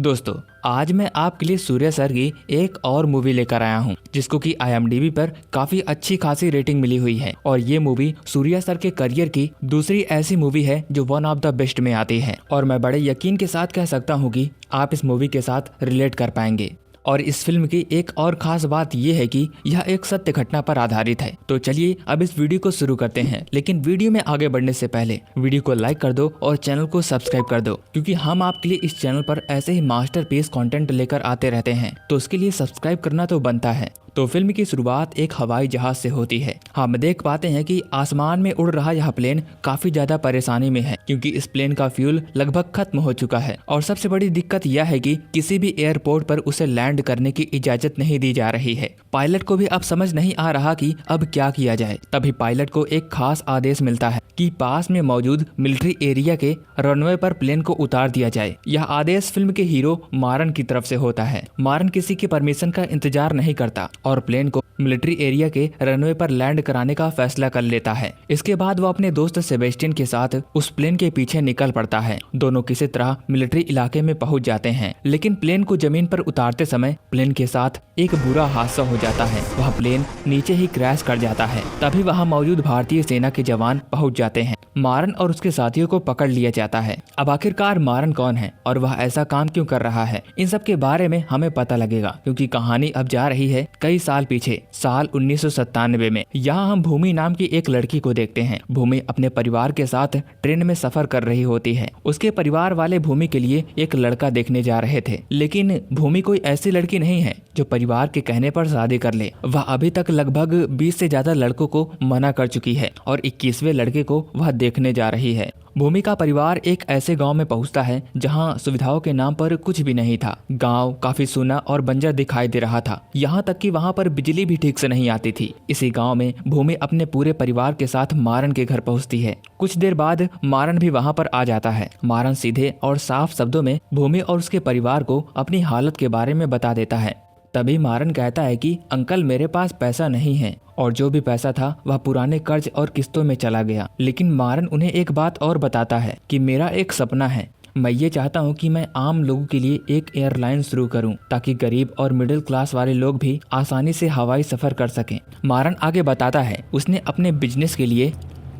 दोस्तों, आज मैं आपके लिए सूर्या सर की एक और मूवी लेकर आया हूं, जिसको कि IMDb पर काफी अच्छी खासी रेटिंग मिली हुई है। और ये मूवी सूर्या सर के करियर की दूसरी ऐसी मूवी है जो वन ऑफ द बेस्ट में आती है। और मैं बड़े यकीन के साथ कह सकता हूं कि आप इस मूवी के साथ रिलेट कर पाएंगे। और इस फिल्म की एक और खास बात यह है कि यह एक सत्य घटना पर आधारित है। तो चलिए अब इस वीडियो को शुरू करते हैं। लेकिन वीडियो में आगे बढ़ने से पहले वीडियो को लाइक कर दो और चैनल को सब्सक्राइब कर दो, क्योंकि हम आपके लिए इस चैनल पर ऐसे ही मास्टरपीस कंटेंट लेकर आते रहते हैं। तो उसके लिए सब्सक्राइब करना तो बनता है। तो फिल्म की शुरुआत एक हवाई जहाज से होती है। हम देख पाते हैं कि आसमान में उड़ रहा यह प्लेन काफी ज्यादा परेशानी में है, क्योंकि इस प्लेन का फ्यूल लगभग खत्म हो चुका है। और सबसे बड़ी दिक्कत यह है कि किसी भी एयरपोर्ट पर उसे लैंड करने की इजाजत नहीं दी जा रही है। पायलट को भी अब समझ नहीं आ रहा कि अब क्या किया जाए। तभी पायलट को एक खास आदेश मिलता है कि पास में मौजूद मिलिट्री एरिया के रनवे पर प्लेन को उतार दिया जाए। यह आदेश फिल्म के हीरो मारन की तरफ से होता है। मारन किसी की परमिशन का इंतजार नहीं करता और प्लेन को मिलिट्री एरिया के रनवे पर लैंड कराने का फैसला कर लेता है। इसके बाद वो अपने दोस्त सेबेस्टियन के साथ उस प्लेन के पीछे निकल पड़ता है। दोनों किसी तरह मिलिट्री इलाके में पहुंच जाते हैं, लेकिन प्लेन को जमीन पर उतारते समय प्लेन के साथ एक बुरा हादसा हो जाता है। वह प्लेन नीचे ही क्रैश कर जाता है। तभी वहां मौजूद भारतीय सेना के जवान पहुंच जाते हैं। मारन और उसके साथियों को पकड़ लिया जाता है। अब आखिरकार मारन कौन है और वह ऐसा काम क्यों कर रहा है, इन सब के बारे में हमें पता लगेगा, क्योंकि कहानी अब जा रही है कई साल पीछे, साल 1997 में। यहाँ हम भूमि नाम की एक लड़की को देखते हैं। भूमि अपने परिवार के साथ ट्रेन में सफर कर रही होती है। उसके परिवार वाले भूमि के लिए एक लड़का देखने जा रहे थे, लेकिन भूमि कोई ऐसी लड़की नहीं है जो परिवार के कहने पर शादी कर ले। वह अभी तक लगभग 20 से ज्यादा लड़कों को मना कर चुकी है और 21वें लड़के को वह देखने जा रही है। भूमि का परिवार एक ऐसे गांव में पहुंचता है जहां सुविधाओं के नाम पर कुछ भी नहीं था। गांव काफी सूना और बंजर दिखाई दे रहा था, यहां तक कि वहां पर बिजली भी ठीक से नहीं आती थी। इसी गांव में भूमि अपने पूरे परिवार के साथ मारन के घर पहुंचती है। कुछ देर बाद मारन भी वहां पर आ जाता है। मारन सीधे और साफ शब्दों में भूमि और उसके परिवार को अपनी हालत के बारे में बता देता है। तभी मारन कहता है कि अंकल, मेरे पास पैसा नहीं है और जो भी पैसा था वह पुराने कर्ज और किस्तों में चला गया। लेकिन मारन उन्हें एक बात और बताता है कि मेरा एक सपना है। मैं ये चाहता हूँ कि मैं आम लोगों के लिए एक एयरलाइन शुरू करूँ, ताकि गरीब और मिडिल क्लास वाले लोग भी आसानी से हवाई सफर कर सकें। मारन आगे बताता है उसने अपने बिजनेस के लिए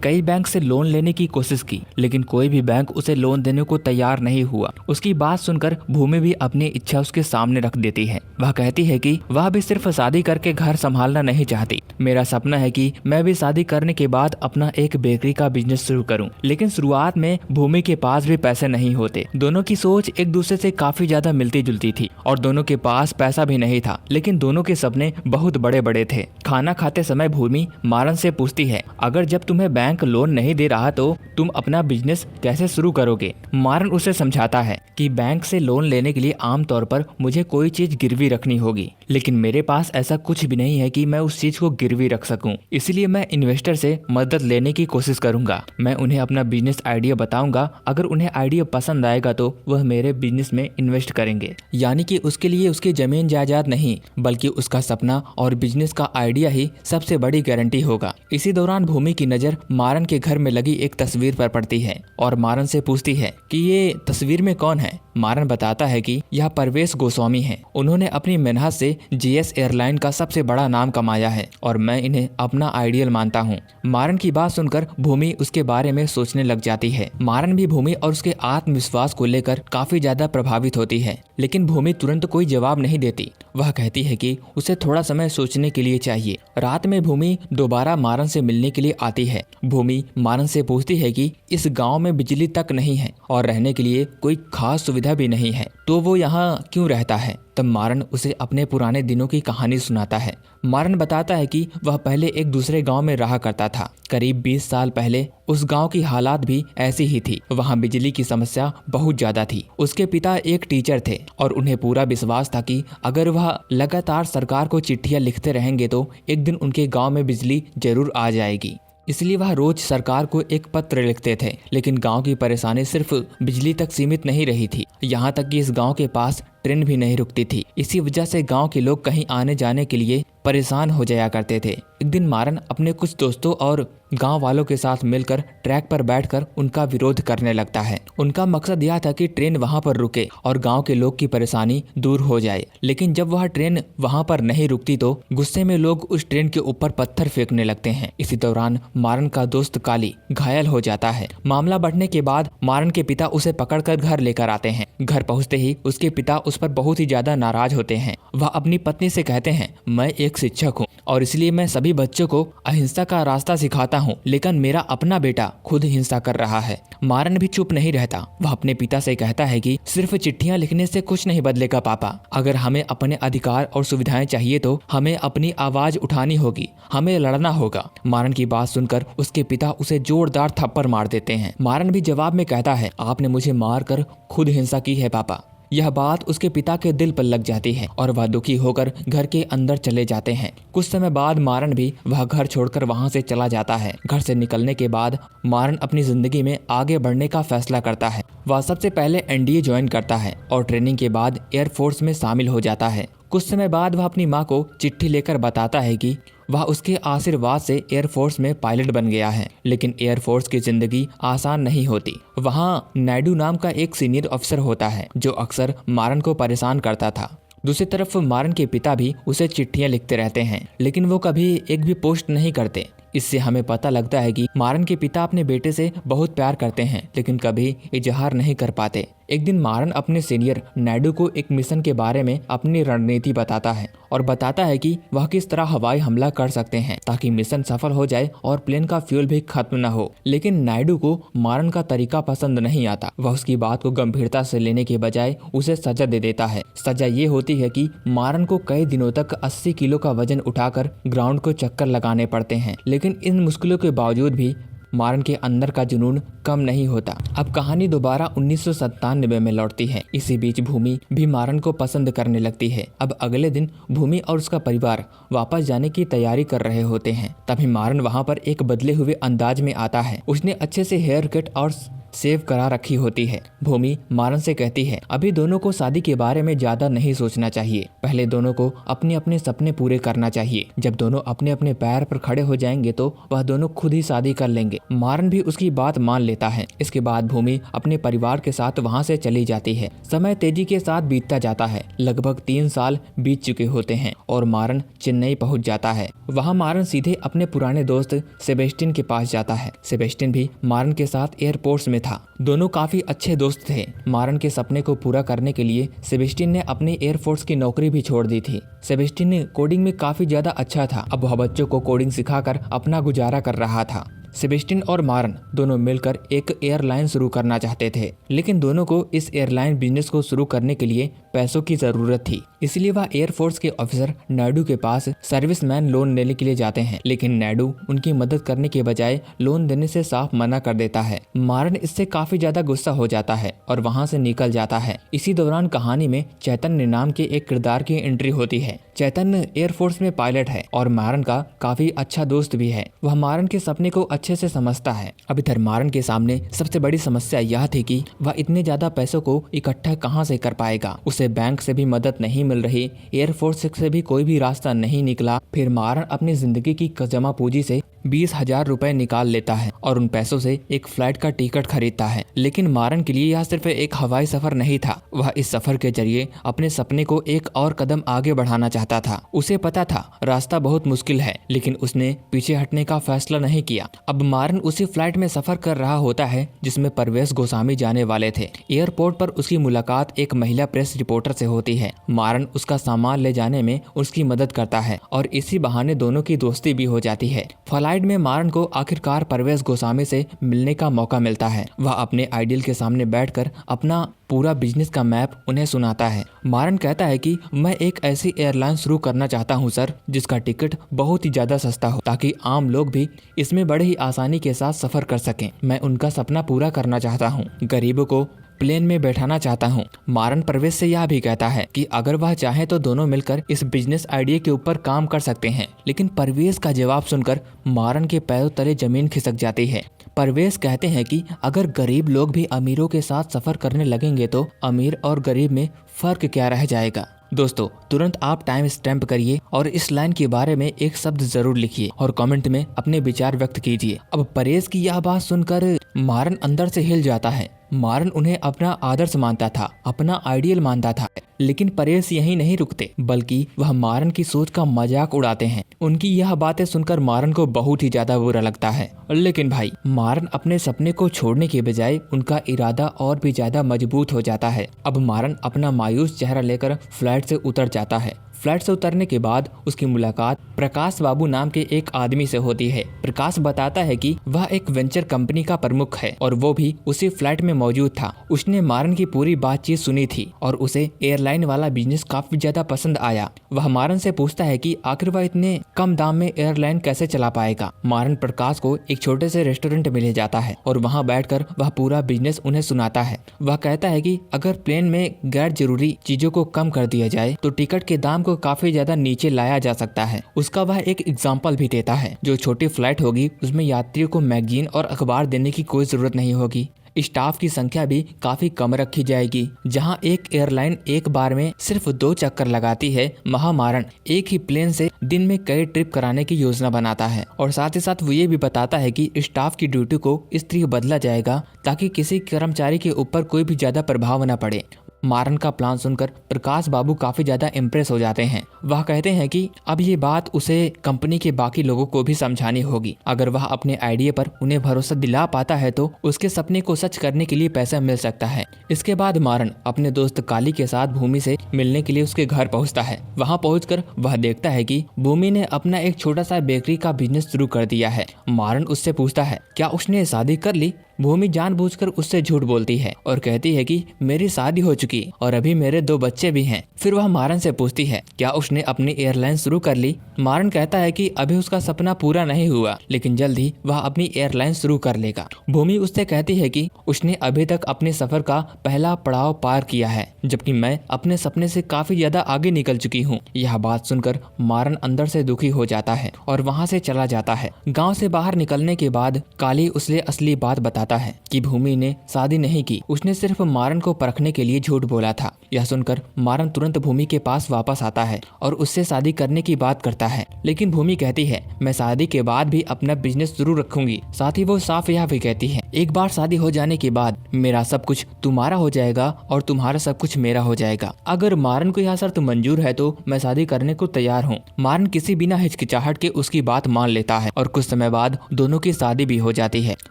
कई बैंक से लोन लेने की कोशिश की, लेकिन कोई भी बैंक उसे लोन देने को तैयार नहीं हुआ। उसकी बात सुनकर भूमि भी अपनी इच्छा उसके सामने रख देती है। वह कहती है कि वह भी सिर्फ शादी करके घर संभालना नहीं चाहती। मेरा सपना है कि मैं भी शादी करने के बाद अपना एक बेकरी का बिजनेस शुरू करूं। लेकिन शुरुआत में भूमि के पास भी पैसे नहीं होते। दोनों की सोच एक दूसरे से काफी ज्यादा मिलती जुलती थी और दोनों के पास पैसा भी नहीं था, लेकिन दोनों के सपने बहुत बड़े बड़े थे। खाना खाते समय भूमि मारन से पूछती है, अगर जब तुम्हें बैंक लोन नहीं दे रहा तो तुम अपना बिजनेस कैसे शुरू करोगे। मारन उसे समझाता है कि बैंक से लोन लेने के लिए आमतौर पर मुझे कोई चीज गिरवी रखनी होगी, लेकिन मेरे पास ऐसा कुछ भी नहीं है कि मैं उस चीज को गिरवी रख सकूं। इसलिए मैं इन्वेस्टर से मदद लेने की कोशिश करूंगा। मैं उन्हें अपना बिजनेस आइडिया बताऊंगा। अगर उन्हें आइडिया पसंद आएगा तो वह मेरे बिजनेस में इन्वेस्ट करेंगे। यानी कि उसके लिए उसकी जमीन जायदाद नहीं, बल्कि उसका सपना और बिजनेस का आइडिया ही सबसे बड़ी गारंटी होगा। इसी दौरान भूमि की नजर मारन के घर में लगी एक तस्वीर पर पड़ती है और मारन से पूछती है कि ये तस्वीर में कौन है। मारन बताता है कि यह परवेश गोस्वामी है। उन्होंने अपनी मेहनत से GS एयरलाइन का सबसे बड़ा नाम कमाया है और मैं इन्हें अपना आइडियल मानता हूँ। मारन की बात सुनकर भूमि उसके बारे में सोचने लग जाती है। मारन भी भूमि और उसके आत्मविश्वास को लेकर काफी ज्यादा प्रभावित होती है, लेकिन भूमि तुरंत कोई जवाब नहीं देती। वह कहती है कि उसे थोड़ा समय सोचने के लिए चाहिए। रात में भूमि दोबारा मारन से मिलने के लिए आती है। भूमि मारन से पूछती है कि इस गांव में बिजली तक नहीं है और रहने के लिए कोई खास सुविधा भी नहीं है, तो वो यहाँ क्यों रहता है। तब मारन उसे अपने पुराने दिनों की कहानी सुनाता है। मारन बताता है कि वह पहले एक दूसरे गांव में रहा करता था। करीब 20 साल पहले उस गांव की हालात भी ऐसी ही थी। वहां बिजली की समस्या बहुत ज्यादा थी। उसके पिता एक टीचर थे और उन्हें पूरा विश्वास था कि अगर वह लगातार सरकार को चिट्ठियां लिखते रहेंगे तो एक दिन उनके गांव में बिजली जरूर आ जाएगी। इसलिए वह रोज सरकार को एक पत्र लिखते थे। लेकिन गांव की परेशानी सिर्फ बिजली तक सीमित नहीं रही थी, यहाँ तक कि इस गांव के पास ट्रेन भी नहीं रुकती थी। इसी वजह से गांव के लोग कहीं आने जाने के लिए परेशान हो जाया करते थे। एक दिन मारन अपने कुछ दोस्तों और गांव वालों के साथ मिलकर ट्रैक पर बैठकर उनका विरोध करने लगता है। उनका मकसद यह था कि ट्रेन वहां पर रुके और गांव के लोग की परेशानी दूर हो जाए। लेकिन जब वह ट्रेन वहां पर नहीं रुकती तो गुस्से में लोग उस ट्रेन के ऊपर पत्थर फेंकने लगते हैं। इसी दौरान मारन का दोस्त काली घायल हो जाता है। मामला बढ़ने के बाद मारन के पिता उसे पकड़कर घर लेकर आते हैं। घर पहुंचते ही उसके पिता उस पर बहुत ही ज्यादा नाराज होते हैं। वह अपनी पत्नी से कहते हैं, मैं एक शिक्षक हूँ और इसलिए मैं सभी बच्चों को अहिंसा का रास्ता सिखाता हूँ, लेकिन मेरा अपना बेटा खुद हिंसा कर रहा है। मारन भी चुप नहीं रहता। वह अपने पिता से कहता है कि सिर्फ चिट्ठियां लिखने से कुछ नहीं बदलेगा पापा। अगर हमें अपने अधिकार और सुविधाएं चाहिए तो हमें अपनी आवाज उठानी होगी, हमें लड़ना होगा। मारन की बात सुनकर उसके पिता उसे जोरदार थप्पड़ मार देते हैं। मारन भी जवाब में कहता है, आपने मुझे मारकर खुद हिंसा की है पापा। यह बात उसके पिता के दिल पर लग जाती है और वह दुखी होकर घर के अंदर चले जाते हैं। कुछ समय बाद मारन भी वह घर छोड़कर वहां से चला जाता है। घर से निकलने के बाद मारन अपनी जिंदगी में आगे बढ़ने का फैसला करता है। वह सबसे पहले एनडीए ज्वाइन करता है और ट्रेनिंग के बाद एयरफोर्स में शामिल हो जाता है। कुछ समय बाद वह अपनी माँ को चिट्ठी लेकर बताता है कि वह उसके आशीर्वाद से एयरफोर्स में पायलट बन गया है। लेकिन एयरफोर्स की जिंदगी आसान नहीं होती। वहाँ नायडू नाम का एक सीनियर अफसर होता है जो अक्सर मारन को परेशान करता था। दूसरी तरफ मारन के पिता भी उसे चिट्ठियां लिखते रहते हैं, लेकिन वो कभी एक भी पोस्ट नहीं करते। इससे हमें पता लगता है कि मारन के पिता अपने बेटे से बहुत प्यार करते हैं, लेकिन कभी इजहार नहीं कर पाते। एक दिन मारन अपने सीनियर नायडू को एक मिशन के बारे में अपनी रणनीति बताता है और बताता है कि वह किस तरह हवाई हमला कर सकते हैं ताकि मिशन सफल हो जाए और प्लेन का फ्यूल भी खत्म न हो। लेकिन नायडू को मारन का तरीका पसंद नहीं आता। वह उसकी बात को गंभीरता से लेने के बजाय उसे सजा दे देता है। सजा ये होती है कि मारन को कई दिनों तक 80 किलो का वजन उठाकर ग्राउंड को चक्कर लगाने पड़ते हैं। लेकिन इन मुश्किलों के बावजूद भी मारन के अंदर का जुनून कम नहीं होता। अब कहानी दोबारा 1997 में लौटती है। इसी बीच भूमि भी मारन को पसंद करने लगती है। अब अगले दिन भूमि और उसका परिवार वापस जाने की तैयारी कर रहे होते हैं। तभी मारन वहां पर एक बदले हुए अंदाज में आता है। उसने अच्छे से हेयर कट और सेव करा रखी होती है। भूमि मारन से कहती है, अभी दोनों को शादी के बारे में ज्यादा नहीं सोचना चाहिए। पहले दोनों को अपने अपने सपने पूरे करना चाहिए। जब दोनों अपने अपने पैर पर खड़े हो जाएंगे तो वह दोनों खुद ही शादी कर लेंगे। मारन भी उसकी बात मान लेता है। इसके बाद भूमि अपने परिवार के साथ वहाँ से चली जाती है। समय तेजी के साथ बीतता जाता है। लगभग 3 साल बीत चुके होते हैं और मारन चेन्नई पहुँच जाता है। वहाँ मारन सीधे अपने पुराने दोस्त सेबेस्टियन के पास जाता है। सेबेस्टियन भी मारन के साथ एयरपोर्ट में था। दोनों काफी अच्छे दोस्त थे। मारन के सपने को पूरा करने के लिए सेबेस्टियन ने अपनी एयरफोर्स की नौकरी भी छोड़ दी थी। सेबेस्टियन कोडिंग में काफी ज्यादा अच्छा था। अब वह बच्चों को कोडिंग सिखाकर अपना गुजारा कर रहा था। सेबेस्टियन और मारन दोनों मिलकर एक एयरलाइन शुरू करना चाहते थे, लेकिन दोनों को इस एयरलाइन बिजनेस को शुरू करने के लिए पैसों की जरूरत थी। इसलिए वह एयरफोर्स के ऑफिसर नायडू के पास सर्विसमैन लोन लेने के लिए जाते हैं, लेकिन नायडू उनकी मदद करने के बजाय लोन देने से साफ मना कर देता है। मारन इससे काफी ज्यादा गुस्सा हो जाता है और वहाँ से निकल जाता है। इसी दौरान कहानी में चैतन्य नाम के एक किरदार की एंट्री होती है। चैतन्य एयरफोर्स में पायलट है और मारन का काफी अच्छा दोस्त भी है। वह मारन के सपने को अच्छे से समझता है। अब इधर मारन के सामने सबसे बड़ी समस्या यह थी कि वह इतने ज्यादा पैसों को इकट्ठा कहां से कर पाएगा। उसे बैंक से भी मदद नहीं मिल रही, एयरफोर्स से भी कोई भी रास्ता नहीं निकला। फिर मारन अपनी जिंदगी की जमा पूंजी से 20,000 रुपए निकाल लेता है और उन पैसों से एक फ्लाइट का टिकट खरीदता है। लेकिन मारन के लिए यह सिर्फ एक हवाई सफर नहीं था। वह इस सफर के जरिए अपने सपने को एक और कदम आगे बढ़ाना चाहता था। उसे पता था रास्ता बहुत मुश्किल है, लेकिन उसने पीछे हटने का फैसला नहीं किया। अब मारन उसी फ्लाइट में सफर कर रहा होता है जिसमें परवेश गोस्वामी जाने वाले थे। एयरपोर्ट पर उसकी मुलाकात एक महिला प्रेस रिपोर्टर से होती है। मारन उसका सामान ले जाने में उसकी मदद करता है और इसी बहाने दोनों की दोस्ती भी हो जाती है। फ्लाइट में मारन को आखिरकार परवेश गोस्वामी से मिलने का मौका मिलता है। वह अपने आइडियल के सामने बैठकर अपना पूरा बिजनेस का मैप उन्हें सुनाता है। मारन कहता है कि मैं एक ऐसी एयरलाइन शुरू करना चाहता हूं सर, जिसका टिकट बहुत ही ज्यादा सस्ता हो ताकि आम लोग भी इसमें बड़े ही आसानी के साथ सफर कर सकें। मैं उनका सपना पूरा करना चाहता हूं, गरीबों को प्लेन में बैठाना चाहता हूं। मारन परवेश से यह भी कहता है कि अगर वह चाहे तो दोनों मिलकर इस बिजनेस आइडिया के ऊपर काम कर सकते हैं। लेकिन परवेश का जवाब सुनकर मारन के पैरों तले जमीन खिसक जाती है। परवेश कहते हैं कि अगर गरीब लोग भी अमीरों के साथ सफर करने लगेंगे तो अमीर और गरीब में फर्क क्या रह जाएगा। दोस्तों तुरंत आप टाइम स्टैम्प करिए और इस लाइन के बारे में एक शब्द जरूर लिखिए और कमेंट में अपने विचार व्यक्त कीजिए। अब परेश की यह बात सुनकर मारन अंदर से हिल जाता है। मारन उन्हें अपना आदर्श मानता था, अपना आइडियल मानता था, लेकिन परेश यहीं नहीं रुकते बल्कि वह मारन की सोच का मजाक उड़ाते हैं। उनकी यह बातें सुनकर मारन को बहुत ही ज्यादा बुरा लगता है। लेकिन भाई मारन अपने सपने को छोड़ने के बजाय उनका इरादा और भी ज्यादा मजबूत हो जाता है। अब मारन अपना मायूस चेहरा लेकर फ्लाइट से उतर जाता है। फ्लाइट से उतरने के बाद उसकी मुलाकात प्रकाश बाबू नाम के एक आदमी से होती है। प्रकाश बताता है कि वह एक वेंचर कंपनी का प्रमुख है और वो भी उसी फ्लाइट में मौजूद था। उसने मारन की पूरी बातचीत सुनी थी और उसे एयरलाइन वाला बिजनेस काफी ज्यादा पसंद आया। वह मारन से पूछता है कि आखिर वह इतने कम दाम में एयरलाइन कैसे चला पाएगा। मारन प्रकाश को एक छोटे से रेस्टोरेंट में ले जाता है और वहाँ बैठकर वह पूरा बिजनेस उन्हें सुनाता है। वह कहता है कि अगर प्लेन में गैर जरूरी चीजों को कम कर दिया जाए तो टिकट के दाम को काफी ज्यादा नीचे लाया जा सकता है। उसका वह एक एग्जाम्पल भी देता है। जो छोटी फ्लाइट होगी उसमें यात्रियों को मैगजीन और अखबार देने की कोई जरूरत नहीं होगी। स्टाफ की संख्या भी काफी कम रखी जाएगी। जहां एक एयरलाइन एक बार में सिर्फ 2 चक्कर लगाती है, महामारन एक ही प्लेन से दिन में कई ट्रिप कराने की योजना बनाता है और साथ ही साथ वो ये भी बताता है कि स्टाफ की ड्यूटी को इस तरह बदला जाएगा ताकि किसी कर्मचारी के ऊपर कोई भी ज्यादा प्रभाव न पड़े। मारन का प्लान सुनकर प्रकाश बाबू काफी ज्यादा इम्प्रेस हो जाते हैं। वह कहते हैं कि अब ये बात उसे कंपनी के बाकी लोगों को भी समझानी होगी। अगर वह अपने आइडिया पर उन्हें भरोसा दिला पाता है तो उसके सपने को सच करने के लिए पैसा मिल सकता है। इसके बाद मारन अपने दोस्त काली के साथ भूमि से मिलने के लिए उसके घर पहुंचता है। वहां पहुंचकर वह देखता है कि भूमि ने अपना एक छोटा सा बेकरी का बिजनेस शुरू कर दिया है। मारन उससे पूछता है क्या उसने शादी कर ली। भूमि जानबूझकर उससे झूठ बोलती है और कहती है कि मेरी शादी हो चुकी और अभी मेरे 2 बच्चे भी हैं। फिर वह मारन से पूछती है क्या उसने अपनी एयरलाइन शुरू कर ली। मारन कहता है कि अभी उसका सपना पूरा नहीं हुआ लेकिन जल्द ही वह अपनी एयरलाइन शुरू कर लेगा। भूमि उससे कहती है कि उसने अभी तक अपने सफर का पहला पड़ाव पार किया है जबकि मैं अपने सपने से काफी ज्यादा आगे निकल चुकी हूँ। यह बात सुनकर मारन अंदर से दुखी हो जाता है और वहाँ से चला जाता है। गाँव से बाहर निकलने के बाद काली उसे असली बात बताता है कि भूमि ने शादी नहीं की, उसने सिर्फ मारन को परखने के लिए झूठ बोला था। यह सुनकर मारन तुरंत भूमि के पास वापस आता है और उससे शादी करने की बात करता है, लेकिन भूमि कहती है मैं शादी के बाद भी अपना बिजनेस जरूर रखूंगी। साथ ही वो साफ यह भी कहती है एक बार शादी हो जाने के बाद मेरा सब कुछ तुम्हारा हो जाएगा और तुम्हारा सब कुछ मेरा हो जाएगा। अगर मारन को यह शर्त मंजूर है तो मैं शादी करने को तैयार हूँ। मारन किसी बिना हिचकिचाहट के उसकी बात मान लेता है और कुछ समय बाद दोनों की शादी भी हो जाती है।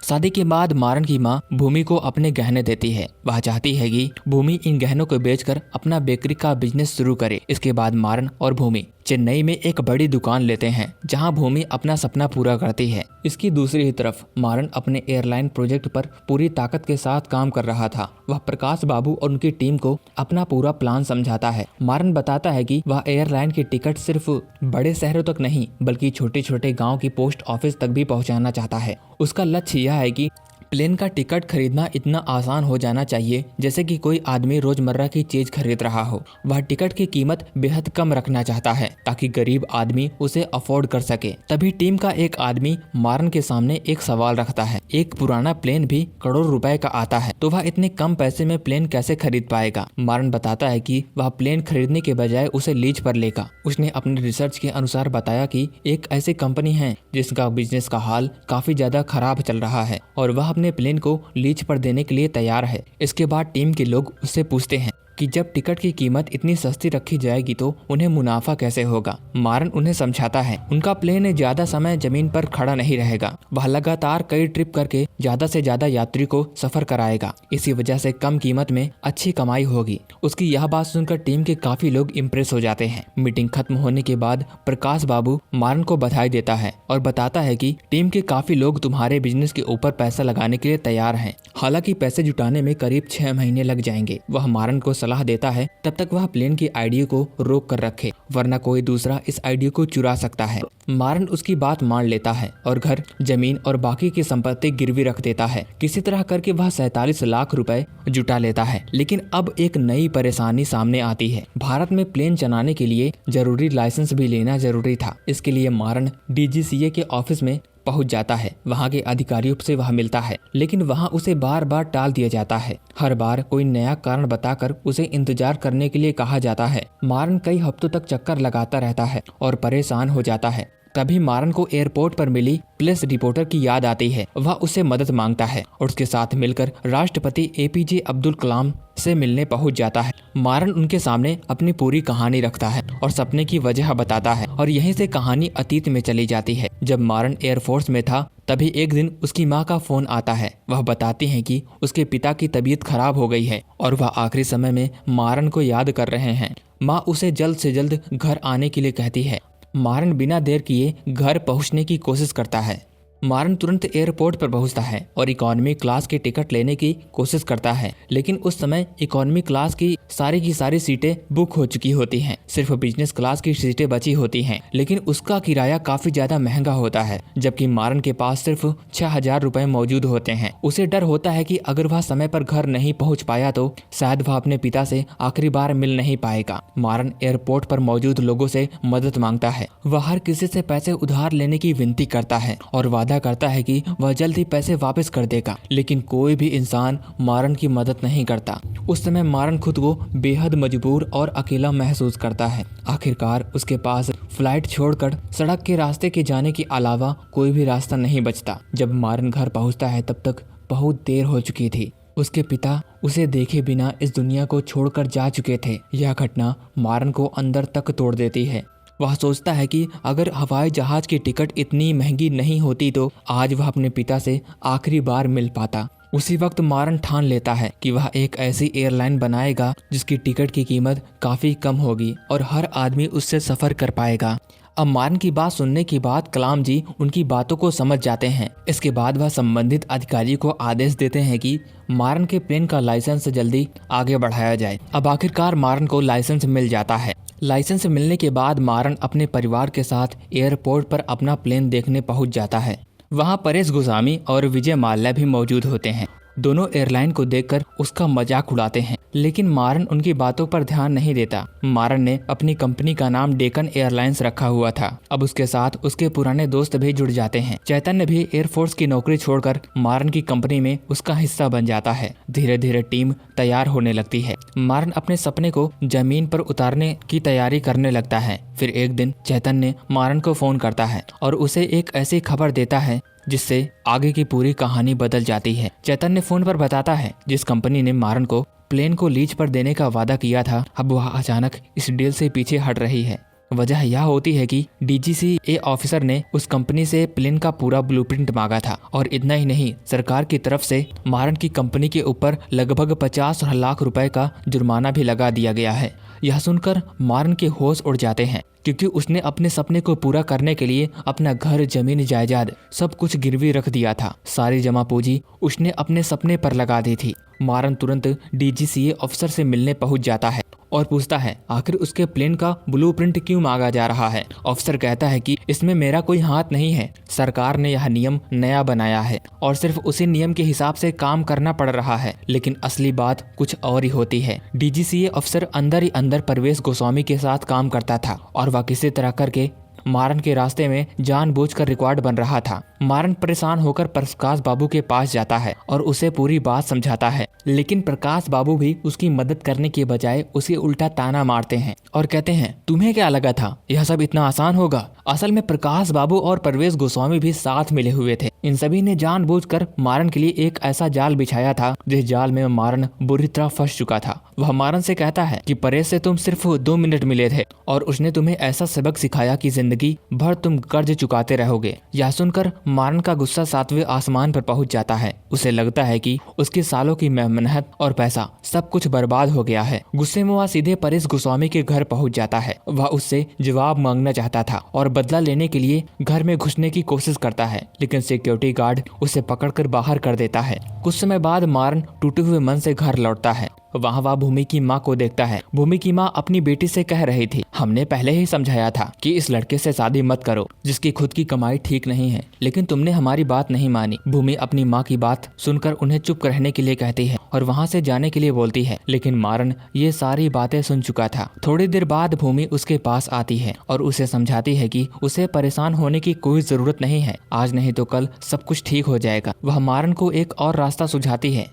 शादी के बाद मारन की माँ भूमि को अपने गहने देती है। वह चाहती है कि भूमि इन गहनों को बेचकर अपना बेकरी का बिजनेस शुरू करे। इसके बाद मारन और भूमि चेन्नई में एक बड़ी दुकान लेते हैं जहां भूमि अपना सपना पूरा करती है। इसकी दूसरी ही तरफ मारन अपने एयरलाइन प्रोजेक्ट पर पूरी ताकत के साथ काम कर रहा था। वह प्रकाश बाबू और उनकी टीम को अपना पूरा प्लान समझाता है। मारन बताता है कि वह एयरलाइन की टिकट सिर्फ बड़े शहरों तक नहीं बल्कि छोटे छोटे गाँव की पोस्ट ऑफिस तक भी पहुँचाना चाहता है। उसका लक्ष्य यह है कि प्लेन का टिकट खरीदना इतना आसान हो जाना चाहिए जैसे कि कोई आदमी रोजमर्रा की चीज खरीद रहा हो। वह टिकट की कीमत बेहद कम रखना चाहता है ताकि गरीब आदमी उसे अफोर्ड कर सके। तभी टीम का एक आदमी मारन के सामने एक सवाल रखता है, एक पुराना प्लेन भी करोड़ों रुपए का आता है तो वह इतने कम पैसे में प्लेन कैसे खरीद पाएगा। मारन बताता है कि वह प्लेन खरीदने के बजाय उसे लीज पर लेगा। उसने अपने रिसर्च के अनुसार बताया कि एक ऐसी कंपनी है जिसका बिजनेस का हाल काफी ज्यादा खराब चल रहा है और वह अपने प्लेन को लीज पर देने के लिए तैयार है। इसके बाद टीम के लोग उससे पूछते हैं कि जब टिकट की कीमत इतनी सस्ती रखी जाएगी तो उन्हें मुनाफा कैसे होगा। मारन उन्हें समझाता है उनका प्लेन ज्यादा समय जमीन पर खड़ा नहीं रहेगा। वह लगातार कई ट्रिप करके ज्यादा से ज्यादा यात्री को सफर कराएगा। इसी वजह से कम कीमत में अच्छी कमाई होगी। उसकी यह बात सुनकर टीम के काफी लोग इम्प्रेस हो जाते हैं। मीटिंग खत्म होने के बाद प्रकाश बाबू मारन को बधाई देता है और बताता है कि टीम के काफी लोग तुम्हारे बिजनेस के ऊपर पैसा लगाने के लिए तैयार हैं। हालांकि पैसे जुटाने में करीब 6 महीने लग जाएंगे। वह मारन को सलाह देता है तब तक वह प्लेन की आइडिया को रोक कर रखे वरना कोई दूसरा इस आइडिया को चुरा सकता है। मारन उसकी बात मान लेता है और घर, जमीन और बाकी की संपत्ति गिरवी रख देता है। किसी तरह करके वह 47 लाख रुपए जुटा लेता है। लेकिन अब एक नई परेशानी सामने आती है। भारत में प्लेन चलाने के लिए जरूरी लाइसेंस भी लेना जरूरी था। इसके लिए मारन DGCA के ऑफिस में पहुंच जाता है। वहां के अधिकारियों से वह मिलता है, लेकिन वहां उसे बार बार टाल दिया जाता है। हर बार कोई नया कारण बताकर उसे इंतजार करने के लिए कहा जाता है। मारन कई हफ्तों तक चक्कर लगाता रहता है और परेशान हो जाता है। तभी मारन को एयरपोर्ट पर मिली पुलिस रिपोर्टर की याद आती है। वह उससे मदद मांगता है और उसके साथ मिलकर राष्ट्रपति एपीजे अब्दुल कलाम से मिलने पहुंच जाता है। मारन उनके सामने अपनी पूरी कहानी रखता है और सपने की वजह बताता है और यहीं से कहानी अतीत में चली जाती है। जब मारन एयरफोर्स में था तभी एक दिन उसकी माँ का फोन आता है। वह बताती हैं कि उसके पिता की तबीयत खराब हो गई है और वह आखिरी समय में मारन को याद कर रहे हैं। माँ उसे जल्द से जल्द घर आने के लिए कहती है। मारन बिना देर किए घर पहुंचने की कोशिश करता है। मारन तुरंत एयरपोर्ट पर पहुंचता है और इकोनॉमी क्लास की टिकट लेने की कोशिश करता है, लेकिन उस समय इकोनॉमी क्लास की सारी सीटें बुक हो चुकी होती हैं। सिर्फ बिजनेस क्लास की सीटें बची होती हैं, लेकिन उसका किराया काफी ज्यादा महंगा होता है, जबकि मारन के पास सिर्फ 6,000 रुपए मौजूद होते हैं। उसे डर होता है कि अगर वह समय पर घर नहीं पहुँच पाया तो शायद वह अपने पिता से आखिरी बार मिल नहीं पाएगा। मारन एयरपोर्ट पर मौजूद लोगों से मदद मांगता है। वह हर किसी से पैसे उधार लेने की विनती करता है और वादा करता है कि वह जल्द ही पैसे वापस कर देगा, लेकिन कोई भी इंसान मारन की मदद नहीं करता। उस समय मारन खुद को बेहद मजबूर और अकेला महसूस करता है। आखिरकार उसके पास फ्लाइट छोड़कर सड़क के रास्ते के जाने के अलावा कोई भी रास्ता नहीं बचता। जब मारन घर पहुंचता है तब तक बहुत देर हो चुकी थी। उसके पिता उसे देखे बिना इस दुनिया को छोड़कर जा चुके थे। यह घटना मारन को अंदर तक तोड़ देती है। वह सोचता है कि अगर हवाई जहाज की टिकट इतनी महंगी नहीं होती तो आज वह अपने पिता से आखिरी बार मिल पाता। उसी वक्त मारन ठान लेता है कि वह एक ऐसी एयरलाइन बनाएगा जिसकी टिकट की कीमत काफी कम होगी और हर आदमी उससे सफर कर पाएगा। अब मारन की बात सुनने के बाद कलाम जी उनकी बातों को समझ जाते हैं। इसके बाद वह संबंधित अधिकारी को आदेश देते हैं कि मारन के प्लेन का लाइसेंस जल्दी आगे बढ़ाया जाए। अब आखिरकार मारन को लाइसेंस मिल जाता है। लाइसेंस मिलने के बाद मारन अपने परिवार के साथ एयरपोर्ट पर अपना प्लेन देखने पहुंच जाता है। वहां परेश गोस्वामी और विजय माल्या भी मौजूद होते हैं। दोनों एयरलाइन को देखकर उसका मजाक उड़ाते हैं, लेकिन मारन उनकी बातों पर ध्यान नहीं देता। मारन ने अपनी कंपनी का नाम डेक्कन एयरलाइंस रखा हुआ था। अब उसके साथ उसके पुराने दोस्त भी जुड़ जाते हैं। चैतन्य भी एयरफोर्स की नौकरी छोड़कर मारन की कंपनी में उसका हिस्सा बन जाता है। धीरे धीरे टीम तैयार होने लगती है। मारन अपने सपने को जमीन पर उतारने की तैयारी करने लगता है। फिर एक दिन चैतन्य मारन को फोन करता है और उसे एक ऐसी खबर देता है जिससे आगे की पूरी कहानी बदल जाती है। चैतन्य फोन पर बताता है जिस कंपनी ने मारन को प्लेन को लीज पर देने का वादा किया था, अब वह अचानक इस डील से पीछे हट रही है। वजह यह होती है कि डीजीसीए ऑफिसर ने उस कंपनी से प्लेन का पूरा ब्लूप्रिंट मांगा था और इतना ही नहीं, सरकार की तरफ से मारन की कंपनी के ऊपर लगभग 50 लाख रुपए का जुर्माना भी लगा दिया गया है। यह सुनकर मारन के होश उड़ जाते हैं, क्योंकि उसने अपने सपने को पूरा करने के लिए अपना घर, जमीन, जायदाद सब कुछ गिरवी रख दिया था। सारी जमा पूंजी उसने अपने सपने पर लगा दी थी। मारन तुरंत डीजीसीए अफसर से मिलने पहुंच जाता है और पूछता है आखिर उसके प्लेन का ब्लूप्रिंट क्यों मांगा जा रहा है। अफसर कहता है कि इसमें मेरा कोई हाथ नहीं है, सरकार ने यह नियम नया बनाया है और सिर्फ उसी नियम के हिसाब से काम करना पड़ रहा है। लेकिन असली बात कुछ और ही होती है। डीजीसीए अफसर अंदर ही अंदर परेश गोस्वामी के साथ काम करता था और वह किसी तरह करके मारन के रास्ते में जानबूझकर रिकॉर्ड बन रहा था। मारन परेशान होकर प्रकाश बाबू के पास जाता है और उसे पूरी बात समझाता है, लेकिन प्रकाश बाबू भी उसकी मदद करने के बजाय उसे उल्टा ताना मारते हैं और कहते हैं तुम्हें क्या लगा था यह सब इतना आसान होगा। असल में प्रकाश बाबू और परेश गोस्वामी भी साथ मिले हुए थे। इन सभी ने जानबूझकर मारन के लिए एक ऐसा जाल बिछाया था जिस जाल में मारन बुरी तरह फंस चुका था। वह मारन से कहता है कि परेश से तुम सिर्फ 2 मिनट मिले थे और उसने तुम्हें ऐसा सबक सिखाया कि जिंदगी भर तुम कर्ज चुकाते रहोगे। यह सुनकर मारन का गुस्सा 7वें आसमान पर पहुंच जाता है। उसे लगता है कि उसके सालों की मेहनत और पैसा सब कुछ बर्बाद हो गया है। गुस्से में वह सीधे परेश गोस्वामी के घर पहुंच जाता है। वह उससे जवाब मांगना चाहता था और बदला लेने के लिए घर में घुसने की कोशिश करता है, लेकिन सिक्योरिटी गार्ड उसे पकड़कर बाहर कर देता है। कुछ समय बाद मारन टूटे हुए मन से घर लौटता है। वहाँ वह भूमि की माँ को देखता है। भूमि की माँ अपनी बेटी से कह रही थी, हमने पहले ही समझाया था कि इस लड़के से शादी मत करो जिसकी खुद की कमाई ठीक नहीं है, लेकिन तुमने हमारी बात नहीं मानी। भूमि अपनी माँ की बात सुनकर उन्हें चुप रहने के लिए कहती है और वहाँ से जाने के लिए बोलती है, लेकिन मारन ये सारी बातें सुन चुका था। थोड़ी देर बाद भूमि उसके पास आती है और उसे समझाती है कि उसे परेशान होने की कोई जरूरत नहीं है, आज नहीं तो कल सब कुछ ठीक हो जाएगा। वह मारन को एक और रास्ता सुझाती है।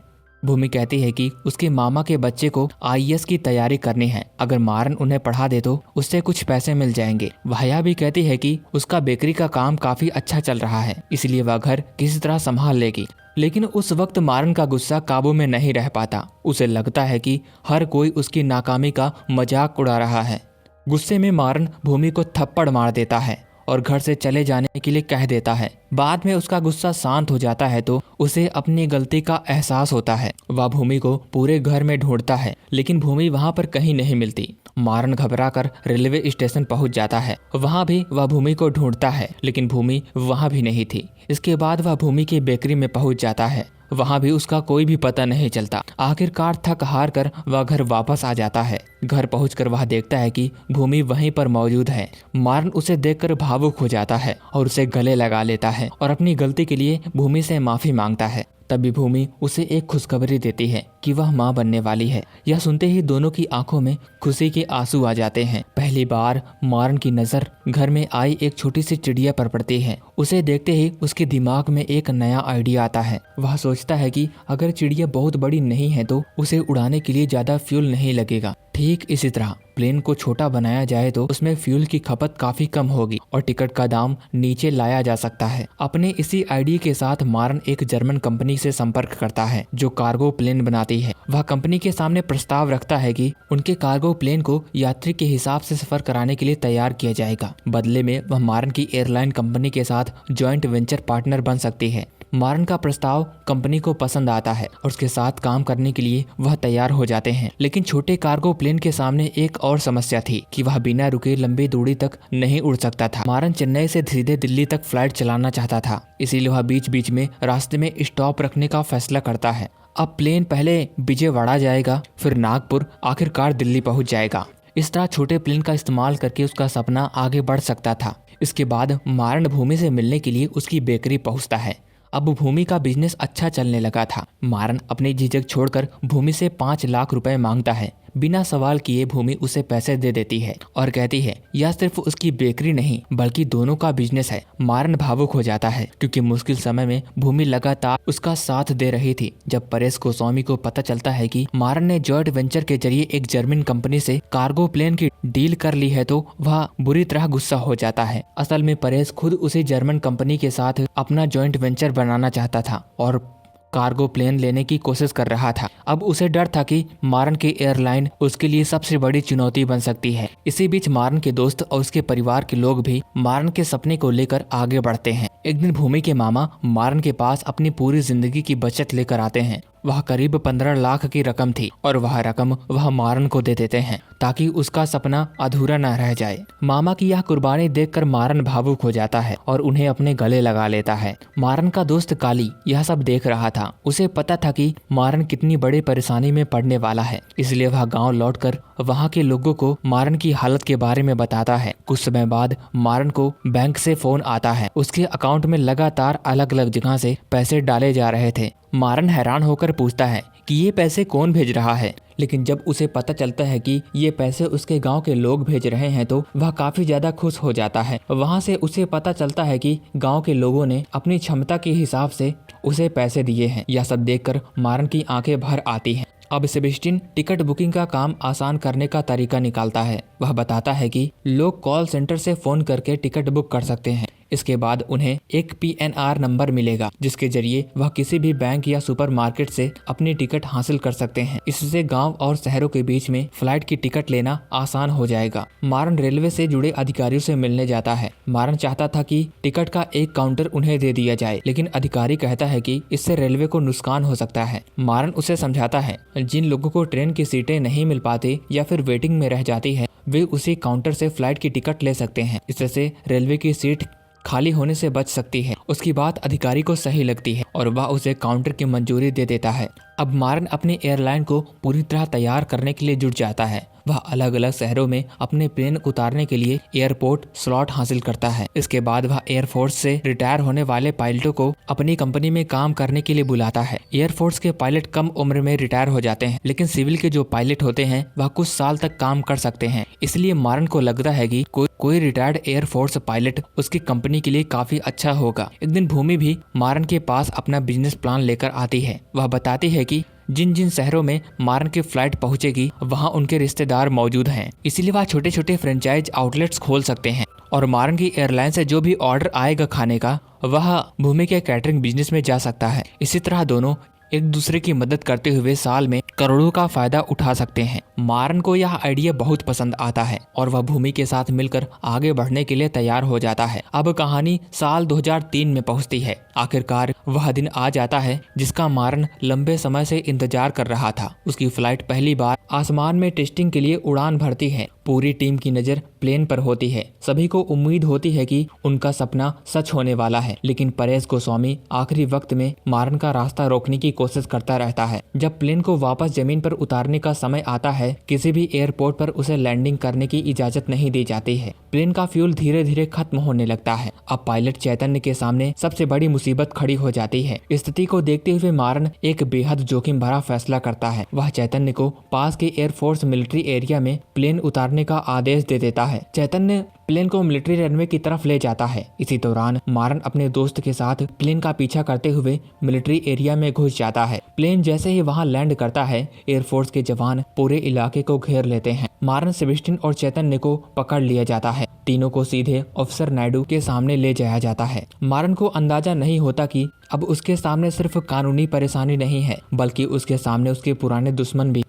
भूमि कहती है कि उसके मामा के बच्चे को आईएएस की तैयारी करनी है, अगर मारन उन्हें पढ़ा दे तो उससे कुछ पैसे मिल जाएंगे। वह यह भी कहती है कि उसका बेकरी का काम काफी अच्छा चल रहा है, इसलिए वह घर किसी तरह संभाल लेगी। लेकिन उस वक्त मारन का गुस्सा काबू में नहीं रह पाता। उसे लगता है कि हर कोई उसकी नाकामी का मजाक उड़ा रहा है। गुस्से में मारन भूमि को थप्पड़ मार देता है और घर से चले जाने के लिए कह देता है। बाद में उसका गुस्सा शांत हो जाता है तो उसे अपनी गलती का एहसास होता है। वह भूमि को पूरे घर में ढूंढता है, लेकिन भूमि वहाँ पर कहीं नहीं मिलती। मारन घबराकर रेलवे स्टेशन पहुंच जाता है। वहाँ भी वह भूमि को ढूंढता है, लेकिन भूमि वहाँ भी नहीं थी। इसके बाद वह भूमि की बेकरी में पहुंच जाता है। वहाँ भी उसका कोई भी पता नहीं चलता। आखिरकार थक हार कर वह घर वापस आ जाता है। घर पहुंचकर वह देखता है कि भूमि वहीं पर मौजूद है। मारन उसे देखकर भावुक हो जाता है और उसे गले लगा लेता है और अपनी गलती के लिए भूमि से माफी मांगता है। तभी भूमि उसे एक खुशखबरी देती है कि वह मां बनने वाली है। यह सुनते ही दोनों की आंखों में खुशी के आंसू आ जाते हैं। पहली बार मारन की नजर घर में आई एक छोटी सी चिड़िया पर पड़ती है। उसे देखते ही उसके दिमाग में एक नया आइडिया आता है। वह सोचता है कि अगर चिड़िया बहुत बड़ी नहीं है तो उसे उड़ाने के लिए ज्यादा फ्यूल नहीं लगेगा। ठीक इसी तरह प्लेन को छोटा बनाया जाए तो उसमें फ्यूल की खपत काफी कम होगी और टिकट का दाम नीचे लाया जा सकता है। अपने इसी आइडिया के साथ मारन एक जर्मन कंपनी से संपर्क करता है जो कार्गो प्लेन बनाती है। वह कंपनी के सामने प्रस्ताव रखता है कि उनके कार्गो प्लेन को यात्री के हिसाब से सफर कराने के लिए तैयार किया जाएगा। बदले में वह मारन की एयरलाइन कंपनी के साथ ज्वाइंट वेंचर पार्टनर बन सकती है। मारन का प्रस्ताव कंपनी को पसंद आता है और उसके साथ काम करने के लिए वह तैयार हो जाते हैं। लेकिन छोटे कार्गो प्लेन के सामने एक और समस्या थी कि वह बिना रुके लंबी दूरी तक नहीं उड़ सकता था। मारन चेन्नई से सीधे दिल्ली तक फ्लाइट चलाना चाहता था, इसीलिए वह बीच बीच में रास्ते में स्टॉप रखने का फैसला करता है। अब प्लेन पहले विजयवाड़ा जाएगा, फिर नागपुर, आखिरकार दिल्ली पहुंच जाएगा। इस तरह छोटे प्लेन का इस्तेमाल करके उसका सपना आगे बढ़ सकता था। इसके बाद मारन भूमि से मिलने के लिए उसकी बेकरी पहुंचता है। अब भूमि का बिजनेस अच्छा चलने लगा था। मारन अपनी झिझक छोड़कर भूमि से 5 लाख रुपए मांगता है। बिना सवाल किए भूमि उसे पैसे दे देती है और कहती है यह सिर्फ उसकी बेकरी नहीं बल्कि दोनों का बिजनेस है। मारन भावुक हो जाता है क्योंकि मुश्किल समय में भूमि लगातार उसका साथ दे रही थी। जब परेश गोस्वामी को पता चलता है कि मारन ने जॉइंट वेंचर के जरिए एक जर्मन कंपनी से कार्गो प्लेन की डील कर ली है तो वह बुरी तरह गुस्सा हो जाता है। असल में परेश खुद उसी जर्मन कंपनी के साथ अपना जॉइंट वेंचर बनाना चाहता था और कार्गो प्लेन लेने की कोशिश कर रहा था। अब उसे डर था कि मारन की एयरलाइन उसके लिए सबसे बड़ी चुनौती बन सकती है। इसी बीच मारन के दोस्त और उसके परिवार के लोग भी मारन के सपने को लेकर आगे बढ़ते हैं। एक दिन भूमि के मामा मारन के पास अपनी पूरी जिंदगी की बचत लेकर आते हैं। वह करीब 15 लाख की रकम थी और वह रकम वह मारन को दे देते हैं ताकि उसका सपना अधूरा न रह जाए। मामा की यह कुर्बानी देखकर मारन भावुक हो जाता है और उन्हें अपने गले लगा लेता है। मारन का दोस्त काली यह सब देख रहा था। उसे पता था कि मारन कितनी बड़ी परेशानी में पड़ने वाला है, इसलिए वह गाँव लौटकर वहाँ के लोगों को मारन की हालत के बारे में बताता है। कुछ समय बाद मारन को बैंक से फोन आता है। उसके अकाउंट में लगातार अलग अलग जगह से पैसे डाले जा रहे थे। मारन हैरान होकर पूछता है कि ये पैसे कौन भेज रहा है, लेकिन जब उसे पता चलता है कि ये पैसे उसके गांव के लोग भेज रहे हैं तो वह काफी ज्यादा खुश हो जाता है। वहां से उसे पता चलता है कि गांव के लोगों ने अपनी क्षमता के हिसाब से उसे पैसे दिए हैं। यह सब देखकर मारन की आंखें भर आती हैं। अब सेबेस्टियन टिकट बुकिंग का काम आसान करने का तरीका निकालता है। वह बताता है कि लोग कॉल सेंटर से फोन करके टिकट बुक कर सकते हैं। इसके बाद उन्हें एक PNR नंबर मिलेगा जिसके जरिए वह किसी भी बैंक या सुपरमार्केट से अपनी टिकट हासिल कर सकते हैं। इससे गांव और शहरों के बीच में फ्लाइट की टिकट लेना आसान हो जाएगा। मारन रेलवे से जुड़े अधिकारियों से मिलने जाता है। मारन चाहता था कि टिकट का एक काउंटर उन्हें दे दिया जाए, लेकिन अधिकारी कहता है कि इससे रेलवे को नुकसान हो सकता है। मारन उसे समझाता है जिन लोगों को ट्रेन की सीटें नहीं मिल पाती या फिर वेटिंग में रह जाती है वे उसी काउंटर से फ्लाइट की टिकट ले सकते हैं। इससे रेलवे की सीट खाली होने से बच सकती है। उसकी बात अधिकारी को सही लगती है और वह उसे काउंटर की मंजूरी दे देता है। अब मारन अपनी एयरलाइन को पूरी तरह तैयार करने के लिए जुट जाता है। वह अलग अलग शहरों में अपने प्लेन उतारने के लिए एयरपोर्ट स्लॉट हासिल करता है। इसके बाद वह एयरफोर्स से रिटायर होने वाले पायलटों को अपनी कंपनी में काम करने के लिए बुलाता है। एयरफोर्स के पायलट कम उम्र में रिटायर हो जाते हैं, लेकिन सिविल के जो पायलट होते हैं वह कुछ साल तक काम कर सकते हैं। इसलिए मारन को लगता है कि कोई रिटायर्ड एयरफोर्स पायलट उसकी कंपनी के लिए काफी अच्छा होगा। एक दिन भूमि भी मारन के पास अपना बिजनेस प्लान लेकर आती है। वह बताती है कि जिन जिन शहरों में मारन की फ्लाइट पहुंचेगी वहां उनके रिश्तेदार मौजूद हैं, इसीलिए वह छोटे छोटे फ्रेंचाइज आउटलेट्स खोल सकते हैं और मारन की एयरलाइन से जो भी ऑर्डर आएगा खाने का वह भूमि के कैटरिंग बिजनेस में जा सकता है। इसी तरह दोनों एक दूसरे की मदद करते हुए साल में करोड़ों का फायदा उठा सकते हैं। मारन को यह आइडिया बहुत पसंद आता है और वह भूमि के साथ मिलकर आगे बढ़ने के लिए तैयार हो जाता है। अब कहानी साल 2003 में पहुंचती है। आखिरकार वह दिन आ जाता है जिसका मारन लंबे समय से इंतजार कर रहा था। उसकी फ्लाइट पहली बार आसमान में टेस्टिंग के लिए उड़ान भरती है। पूरी टीम की नजर प्लेन पर होती है। सभी को उम्मीद होती है कि उनका सपना सच होने वाला है, लेकिन परेश गोस्वामी आखिरी वक्त में मारन का रास्ता रोकने की कोशिश करता रहता है। जब प्लेन को वापस जमीन पर उतारने का समय आता है, किसी भी एयरपोर्ट पर उसे लैंडिंग करने की इजाजत नहीं दी जाती है। प्लेन का फ्यूल धीरे धीरे खत्म होने लगता है। अब पायलट चैतन्य के सामने सबसे बड़ी मुसीबत खड़ी हो जाती है। स्थिति को देखते हुए मारन एक बेहद जोखिम भरा फैसला करता है। वह चैतन्य को पास के एयरफोर्स मिलिट्री एरिया में प्लेन उतारने का आदेश दे देता है। चैतन्य प्लेन को मिलिट्री रनवे की तरफ ले जाता है। इसी दौरान मारन अपने दोस्त के साथ प्लेन का पीछा करते हुए मिलिट्री एरिया में घुस जाता है। प्लेन जैसे ही वहां लैंड करता है, एयरफोर्स के जवान पूरे इलाके को घेर लेते हैं। मारन, सेबेस्टियन और चैतन्य को पकड़ लिया जाता है। तीनों को सीधे ऑफिसर नायडू के सामने ले जाया जाता है। मारन को अंदाजा नहीं होता कि अब उसके सामने सिर्फ कानूनी परेशानी नहीं है, बल्कि उसके सामने उसके पुराने दुश्मन भी।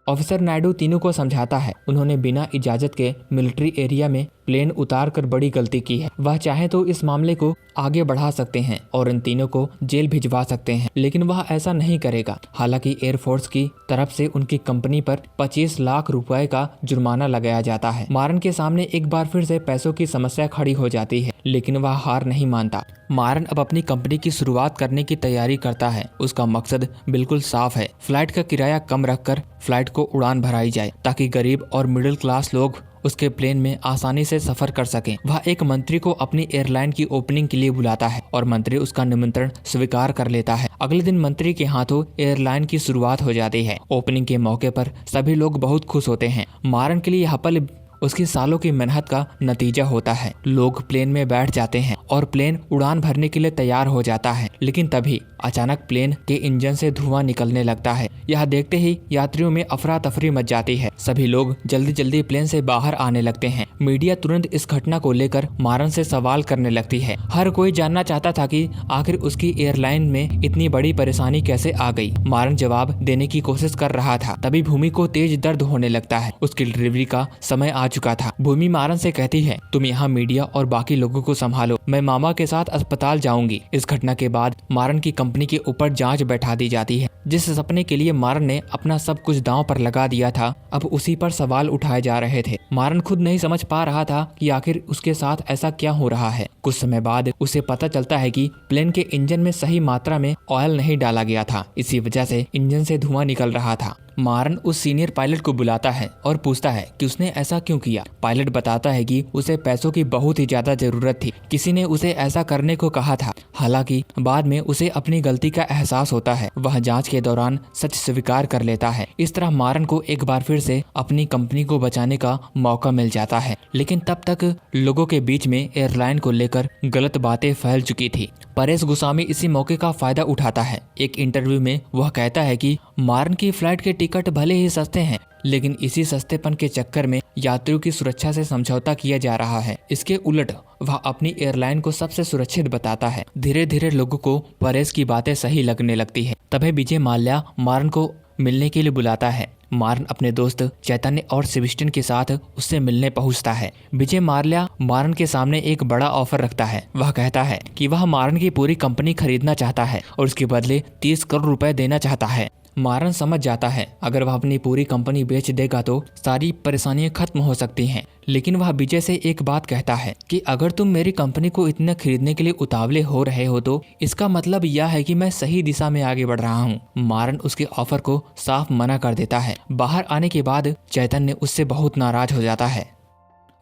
ऑफिसर नायडू तीनों को समझाता है उन्होंने बिना इजाजत के मिलिट्री एरिया में प्लेन उतार कर बड़ी गलती की है। वह चाहे तो इस मामले को आगे बढ़ा सकते हैं और इन तीनों को जेल भिजवा सकते हैं, लेकिन वह ऐसा नहीं करेगा। हालांकि एयरफोर्स की तरफ से उनकी कंपनी पर 25 लाख रुपए का जुर्माना लगाया जाता है। मारन के सामने एक बार फिर से पैसों की समस्या खड़ी हो जाती है, लेकिन वह हार नहीं मानता। मारन अब अपनी कंपनी की शुरुआत करने की तैयारी करता है। उसका मकसद बिल्कुल साफ है, फ्लाइट का किराया कम रखकर फ्लाइट को उड़ान भराई जाए ताकि गरीब और मिडिल क्लास लोग उसके प्लेन में आसानी से सफर कर सकें। वह एक मंत्री को अपनी एयरलाइन की ओपनिंग के लिए बुलाता है और मंत्री उसका निमंत्रण स्वीकार कर लेता है। अगले दिन मंत्री के हाथों एयरलाइन की शुरुआत हो जाती है। ओपनिंग के मौके पर सभी लोग बहुत खुश होते हैं। मारन के लिए यह पल उसकी सालों की मेहनत का नतीजा होता है। लोग प्लेन में बैठ जाते हैं और प्लेन उड़ान भरने के लिए तैयार हो जाता है, लेकिन तभी अचानक प्लेन के इंजन से धुआं निकलने लगता है। यह देखते ही यात्रियों में अफरा तफरी मच जाती है। सभी लोग जल्दी जल्दी प्लेन से बाहर आने लगते हैं। मीडिया तुरंत इस घटना को लेकर मारन से सवाल करने लगती है। हर कोई जानना चाहता था कि आखिर उसकी एयरलाइन में इतनी बड़ी परेशानी कैसे आ गई। मारन जवाब देने की कोशिश कर रहा था, तभी भूमि को तेज दर्द होने लगता है। उसकी डिलीवरी का समय आ चुका था। भूमि मारन से कहती है, तुम यहाँ मीडिया और बाकी लोगों को संभालो, मैं मामा के साथ अस्पताल जाऊंगी। इस घटना के बाद मारन की कंपनी के ऊपर जांच बैठा दी जाती है। जिस सपने के लिए मारन ने अपना सब कुछ दांव पर लगा दिया था, अब उसी पर सवाल उठाए जा रहे थे। मारन खुद नहीं समझ पा रहा था कि आखिर उसके साथ ऐसा क्या हो रहा है। कुछ समय बाद उसे पता चलता है कि प्लेन के इंजन में सही मात्रा में ऑयल नहीं डाला गया था, इसी वजह से इंजन से धुआं निकल रहा था। मारन उस सीनियर पायलट को बुलाता है और पूछता है कि उसने ऐसा क्यों किया। पायलट बताता है कि उसे पैसों की बहुत ही ज्यादा जरूरत थी, किसी ने उसे ऐसा करने को कहा था। हालांकि बाद में उसे अपनी गलती का एहसास होता है। वह जांच के दौरान सच स्वीकार कर लेता है। इस तरह मारन को एक बार फिर से अपनी कंपनी को बचाने का मौका मिल जाता है, लेकिन तब तक लोगों के बीच में एयरलाइन को लेकर गलत बातें फैल चुकी थी। परेश गोस्वामी इसी मौके का फायदा उठाता है। एक इंटरव्यू में वह कहता है कि मारन की फ्लाइट के टिकट भले ही सस्ते हैं, लेकिन इसी सस्तेपन के चक्कर में यात्रियों की सुरक्षा से समझौता किया जा रहा है। इसके उलट वह अपनी एयरलाइन को सबसे सुरक्षित बताता है। धीरे धीरे लोगों को परेश की बातें सही लगने लगती है। तभी विजय माल्या मारन को मिलने के लिए बुलाता है। मारन अपने दोस्त चैतन्य और सेबेस्टियन के साथ उससे मिलने पहुंचता है। विजय माल्या मारन के सामने एक बड़ा ऑफर रखता है। वह कहता है कि वह मारन की पूरी कंपनी खरीदना चाहता है और उसके बदले 30 करोड़ रुपए देना चाहता है। मारन समझ जाता है अगर वह अपनी पूरी कंपनी बेच देगा तो सारी परेशानियां खत्म हो सकती हैं। लेकिन वह विजय से एक बात कहता है कि अगर तुम मेरी कंपनी को इतना खरीदने के लिए उतावले हो रहे हो तो इसका मतलब यह है कि मैं सही दिशा में आगे बढ़ रहा हूँ। मारन उसके ऑफर को साफ मना कर देता है। बाहर आने के बाद चैतन्य उससे बहुत नाराज हो जाता है।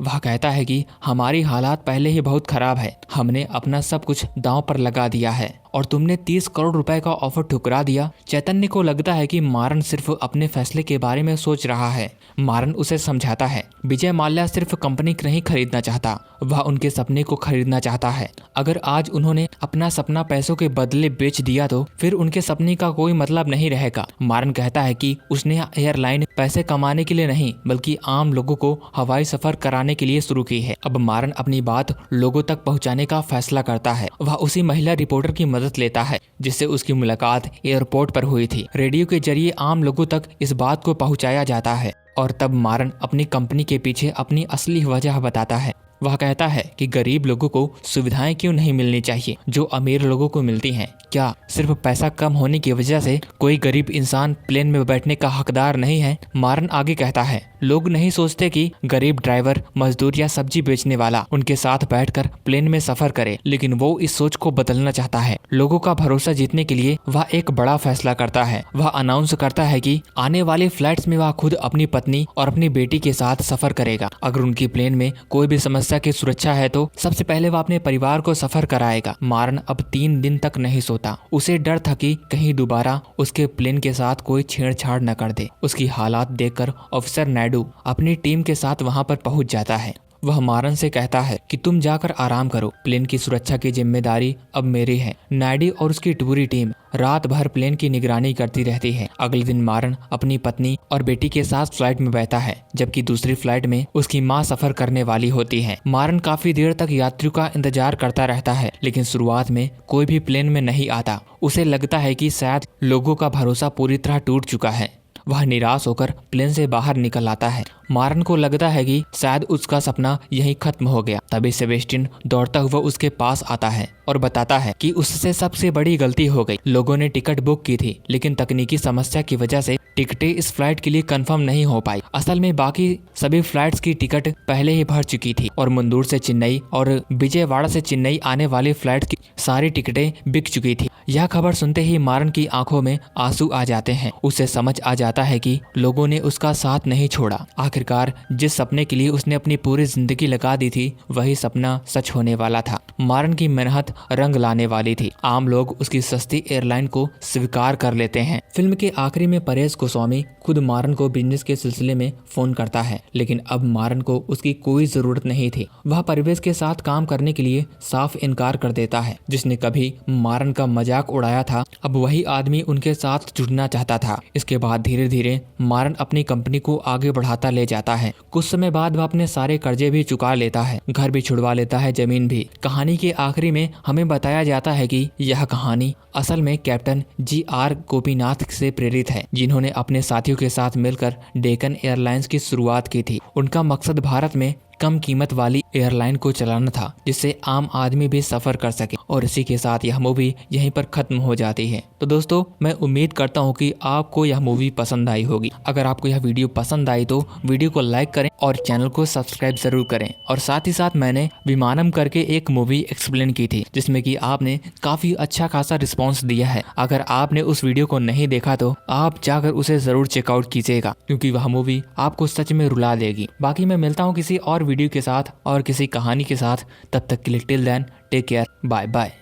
वह कहता है कि हमारी हालात पहले ही बहुत खराब है, हमने अपना सब कुछ दांव पर लगा दिया है और तुमने 30 करोड़ रुपए का ऑफर ठुकरा दिया। चैतन्य को लगता है कि मारन सिर्फ अपने फैसले के बारे में सोच रहा है। मारन उसे समझाता है विजय माल्या सिर्फ कंपनी नहीं खरीदना चाहता, वह उनके सपने को खरीदना चाहता है। अगर आज उन्होंने अपना सपना पैसों के बदले बेच दिया तो फिर उनके सपने का कोई मतलब नहीं रहेगा। मारन कहता है कि उसने एयरलाइन पैसे कमाने के लिए नहीं बल्कि आम लोगों को हवाई सफर कराने के लिए शुरू की है। अब मारन अपनी बात लोगों तक पहुंचाने का फैसला करता है। वह उसी महिला रिपोर्टर की मदद लेता है जिससे उसकी मुलाकात एयरपोर्ट पर हुई थी। रेडियो के जरिए आम लोगों तक इस बात को पहुंचाया जाता है और तब मारन अपनी कंपनी के पीछे अपनी असली वजह बताता है। वह कहता है कि गरीब लोगों को सुविधाएं क्यों नहीं मिलनी चाहिए जो अमीर लोगों को मिलती हैं। क्या सिर्फ पैसा कम होने की वजह से कोई गरीब इंसान प्लेन में बैठने का हकदार नहीं है? मारन आगे कहता है लोग नहीं सोचते कि गरीब ड्राइवर, मजदूर या सब्जी बेचने वाला उनके साथ बैठकर प्लेन में सफर करे, लेकिन वो इस सोच को बदलना चाहता है। लोगों का भरोसा जीतने के लिए वह एक बड़ा फैसला करता है। वह अनाउंस करता है कि आने वाले फ्लाइट्स में वह खुद अपनी पत्नी और अपनी बेटी के साथ सफर करेगा। अगर उनकी प्लेन में कोई भी समस्या की सुरक्षा है तो सबसे पहले वह अपने परिवार को सफर कराएगा। मारन अब 3 दिन तक नहीं सोता। उसे डर था कि कहीं दोबारा उसके प्लेन के साथ कोई छेड़छाड़ न कर दे। उसकी हालात देखकर ऑफिसर नायडू अपनी टीम के साथ वहां पर पहुंच जाता है। वह मारन से कहता है कि तुम जाकर आराम करो, प्लेन की सुरक्षा की जिम्मेदारी अब मेरी है। नायडू और उसकी पूरी टीम रात भर प्लेन की निगरानी करती रहती है। अगले दिन मारन अपनी पत्नी और बेटी के साथ फ्लाइट में बैठा है जबकि दूसरी फ्लाइट में उसकी माँ सफर करने वाली होती है। मारन काफी देर तक यात्रियों का इंतजार करता रहता है लेकिन शुरुआत में कोई भी प्लेन में नहीं आता। उसे लगता है कि शायद लोगों का भरोसा पूरी तरह टूट चुका है। वह निराश होकर प्लेन से बाहर निकल आता है। मारन को लगता है कि शायद उसका सपना यहीं खत्म हो गया। तभी सेबेस्टियन दौड़ता हुआ उसके पास आता है और बताता है कि उससे सबसे बड़ी गलती हो गई। लोगों ने टिकट बुक की थी लेकिन तकनीकी समस्या की वजह से टिकटें इस फ्लाइट के लिए कंफर्म नहीं हो पाई। असल में बाकी सभी फ्लाइट्स की टिकट पहले ही भर चुकी थी और मंदूर से चेन्नई और विजयवाड़ा से चेन्नई आने वाली फ्लाइट की सारी टिकटें बिक चुकी थी। यह खबर सुनते ही मारन की आंखों में आंसू आ जाते हैं। उसे समझ आ जाता है कि लोगों ने उसका साथ नहीं छोड़ा। आखिरकार जिस सपने के लिए उसने अपनी पूरी जिंदगी लगा दी थी वही सपना सच होने वाला था। मारन की मेहनत रंग लाने वाली थी। आम लोग उसकी सस्ती एयरलाइन को स्वीकार कर लेते हैं। फिल्म के आखिरी में परेश गोस्वामी खुद मारन को बिजनेस के सिलसिले में फोन करता है लेकिन अब मारन को उसकी कोई जरूरत नहीं थी। वह परिवेश के साथ काम करने के लिए साफ इनकार कर देता है। जिसने कभी मारन का मजाक उड़ाया था अब वही आदमी उनके साथ जुड़ना चाहता था। इसके बाद धीरे धीरे मारन अपनी कंपनी को आगे बढ़ाता ले जाता है। कुछ समय बाद वह अपने सारे कर्जे भी चुका लेता है, घर भी छुड़वा लेता है, जमीन भी। कहानी के आखिरी में हमें बताया जाता है कि यह कहानी असल में कैप्टन G.R. गोपीनाथ से प्रेरित है जिन्होंने अपने साथियों के साथ मिलकर डेक्कन एयरलाइंस की शुरुआत की थी। उनका मकसद भारत में कम कीमत वाली एयरलाइन को चलाना था जिससे आम आदमी भी सफर कर सके। और इसी के साथ यह मूवी यहीं पर खत्म हो जाती है। तो दोस्तों मैं उम्मीद करता हूँ कि आपको यह मूवी पसंद आई होगी। अगर आपको यह वीडियो पसंद आई तो वीडियो को लाइक करें और चैनल को सब्सक्राइब जरूर करें। और साथ ही साथ मैंने विमानम करके एक मूवी एक्सप्लेन की थी जिसमें कि आपने काफी अच्छा खासा रिस्पॉन्स दिया है। अगर आपने उस वीडियो को नहीं देखा तो आप जाकर उसे जरूर चेकआउट कीजिएगा क्योंकि वह मूवी आपको सच में रुला देगी। बाकी मैं मिलता हूँ किसी और वीडियो के साथ और किसी कहानी के साथ। तब तक के लिए till then take care, bye bye.